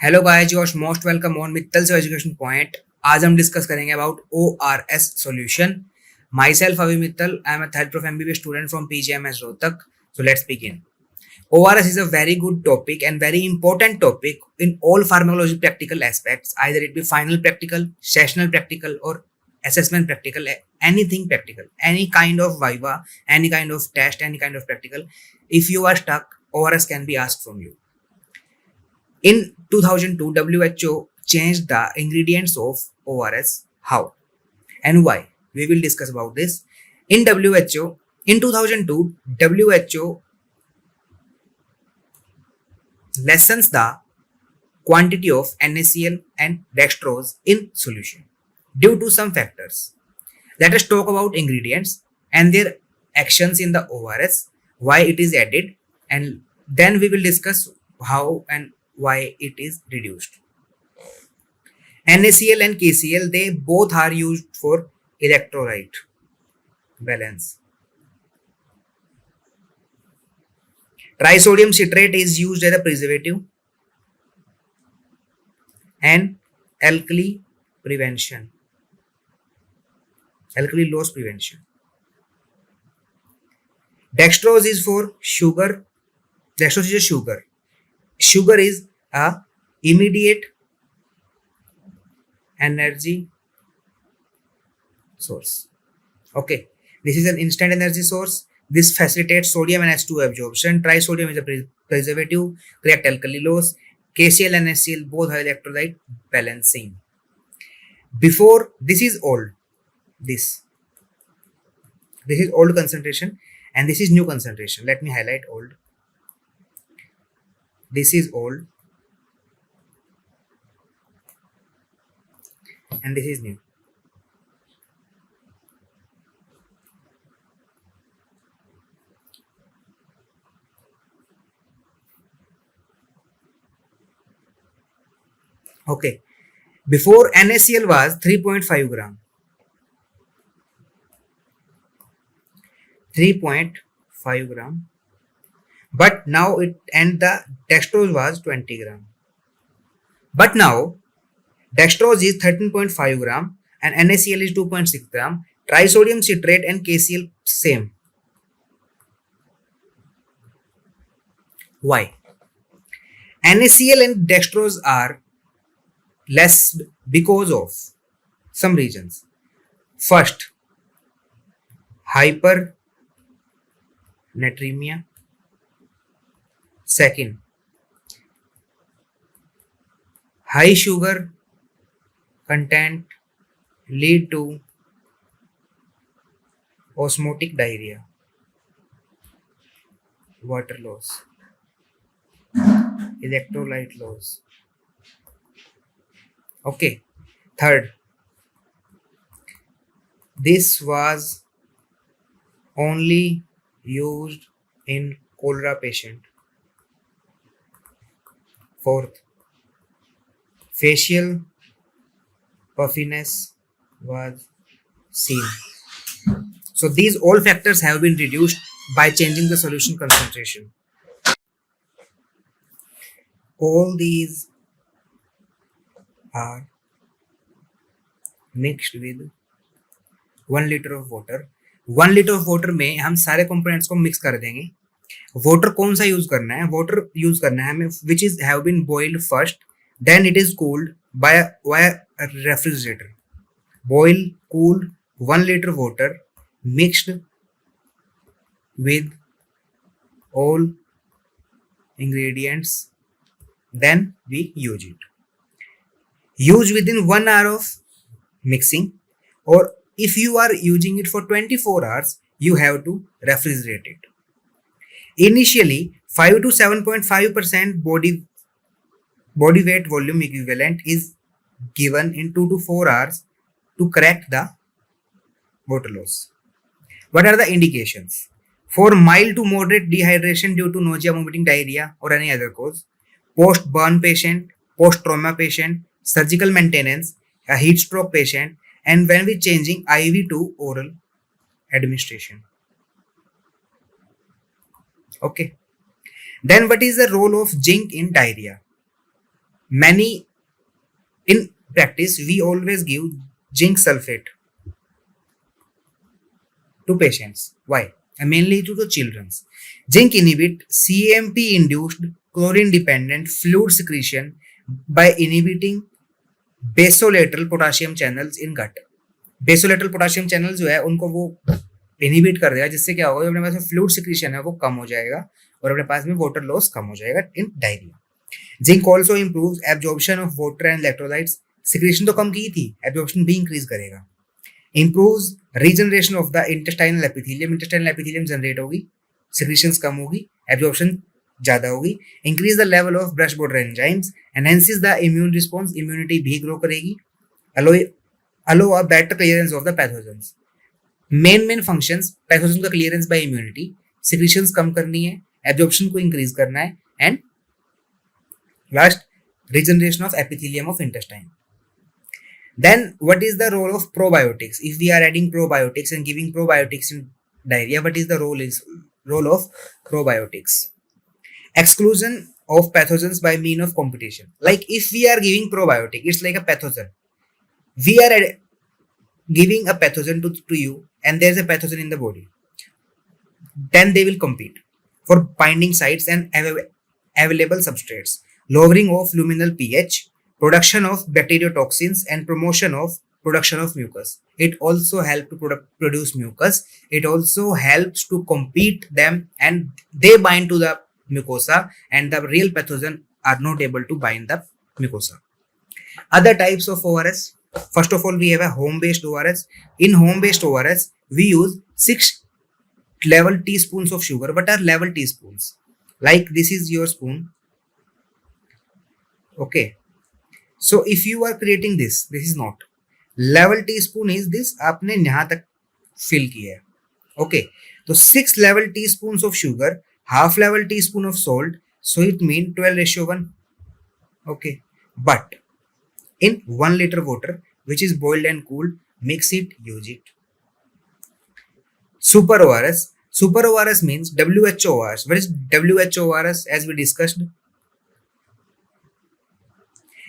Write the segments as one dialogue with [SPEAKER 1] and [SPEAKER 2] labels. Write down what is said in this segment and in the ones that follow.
[SPEAKER 1] Hello guys, your most welcome on Mittal sir education point. आज हम discuss करेंगे about ORS solution. Myself Abhi Mittal, I am a third prof MBBS student from PGMS Rohtak. So let's begin. ORS is a very good topic and very important topic in all pharmacology practical aspects, either it be final practical, sessional practical, or assessment practical, anything practical, any kind of viva, any kind of test, any kind of practical. If you are stuck, ORS can be asked from you. In 2002, WHO changed the ingredients of ORS. How and why? We will discuss about this. In WHO, in 2002, WHO lessens the quantity of NaCl and dextrose in solution due to some factors. Let us talk about ingredients and their actions in the ORS, why it is added, and then we will discuss how and why it is reduced. NaCl and KCl, they both are used for electrolyte balance. Trisodium citrate is used as a preservative and alkali prevention, alkali loss prevention. Dextrose is for sugar. Dextrose is a sugar. Sugar is a immediate energy source. Okay, this is an instant energy source. This facilitates sodium and H2 absorption. Trisodium is a preservative, correct alkali loss. KCl and HCl both have electrolyte balancing. Before, this is old. This is old concentration and this is new concentration. Let me highlight old. This is old and this is new. Okay, before NaCl was 3.5 gram. 3.5 gram, but now it, and the dextrose was 20 gram. But now dextrose is 13.5 gram and NaCl is 2.6 gram. Trisodium citrate and KCl same. Why? NaCl and dextrose are less because of some reasons. First, hypernatremia. Second, high sugar content lead to osmotic diarrhea, water loss, electrolyte loss. Okay. Third, this was only used in cholera patient. Fourth, facial puffiness was seen. So these all factors have been reduced by changing the solution concentration. All these are mixed with 1 liter of water. 1 liter of water में हम सारे components को mix कर देंगे. Water कौन सा use करना है? वाटर यूज करना है हमें which is have been boiled first, then it is cooled by refrigerator. Boil cooled 1 liter water mixed with all ingredients, then we use it. Use within 1 hour of mixing, or if you are using it for 24 hours, you have to refrigerate it. Initially, 5 to 7.5% body weight volume equivalent is given in 2 to 4 hours to correct the water loss. What are the indications? For mild to moderate dehydration due to nausea, vomiting, diarrhea, or any other cause, post-burn patient, post-trauma patient, surgical maintenance, a heat stroke patient, and when we changing IV to oral administration. Okay. Then what is the role of zinc in diarrhea? Many in practice, we always give zinc sulfate to patients. Why? And mainly to the children's. Zinc inhibit CMP-induced chlorine-dependent fluid secretion by inhibiting basolateral potassium channels in gut. Basolateral potassium channel जो है उनको वो inhibit कर देगा, जिससे क्या होगा, अपने पास में फ्लूइड सिक्रीशन है वो कम हो जाएगा और अपने पास में वाटर लॉस कम हो जाएगा in diarrhoea. Zinc also improves absorption of water and electrolytes. Secretion तो कम की थी, एब्जॉर्प्शन भी इंक्रीज करेगा. Improves regeneration of the intestinal epithelium. Intestinal epithelium generate होगी, सिक्रीशंस कम होगी, एब्जॉर्प्शन ज्यादा होगी. Increase the level of brush border enzymes, enhances the immune response. Immunity भी ग्रो करेगी. allow a better clearance of the pathogens. Main functions, pathogen का clearance by immunity, secretions कम करनी है, एब्जॉर्प्शन को इंक्रीज करना है, and last regeneration of epithelium of intestine. Then what is the role of probiotics? If we are adding probiotics and giving probiotics in diarrhea, what is the role of probiotics? Exclusion of pathogens by mean of competition. Like if we are giving probiotic, it's like a pathogen. We are giving a pathogen to you and there's a pathogen in the body. Then they will compete for binding sites and available substrates, lowering of luminal pH, production of bacteriotoxins, and promotion of production of mucus. It also helps to produce mucus. It also helps to compete them and they bind to the mucosa and the real pathogen are not able to bind the mucosa. Other types of ORS. First of all, we have a home-based ORS. In home-based ORS, we use 6 level teaspoons of sugar. What are level teaspoons? Like this is your spoon. Okay. So if you are creating this is not. Level teaspoon is this. आपने यहाँ तक fill किया है. Okay. So 6 level teaspoons of sugar, half level teaspoon of salt. So it means 12:1. Okay. But in 1 liter water, which is boiled and cooled, mix it, use it. Super ORS. Super ORS means WHO ORS. What is WHO ORS? As we discussed,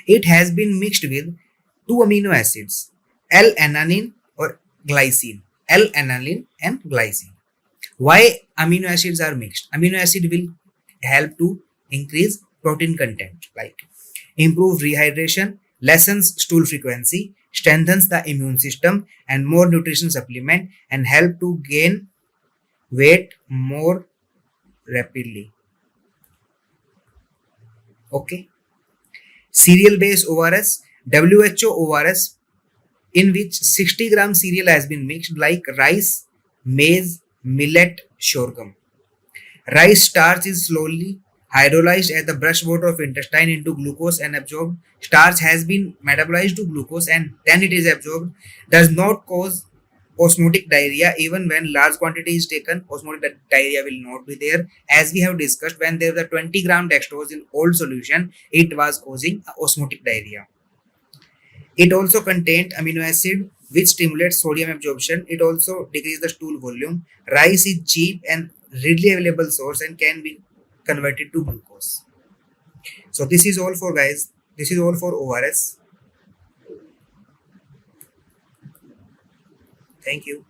[SPEAKER 1] it has been mixed with 2 amino acids, L-alanine or glycine. L-alanine and glycine. Why amino acids are mixed? Amino acid will help to increase protein content, like improve rehydration, lessens stool frequency, strengthens the immune system, and more nutrition supplement, and help to gain weight more rapidly. Okay. Cereal based ORS. WHO ORS, in which 60 gram cereal has been mixed, like rice, maize, millet, sorghum. Rice starch is slowly hydrolyzed at the brush border of intestine into glucose and absorbed. Starch has been metabolized to glucose and then it is absorbed. Does not cause osmotic diarrhea. Even when large quantity is taken, osmotic diarrhea will not be there. As we have discussed, when there was a 20 gram dextrose in old solution, it was causing osmotic diarrhea. It also contained amino acid which stimulates sodium absorption. It also decreases the stool volume. Rice is cheap and readily available source and can be converted to glucose. So this is all for guys. This is all for ORS. Thank you.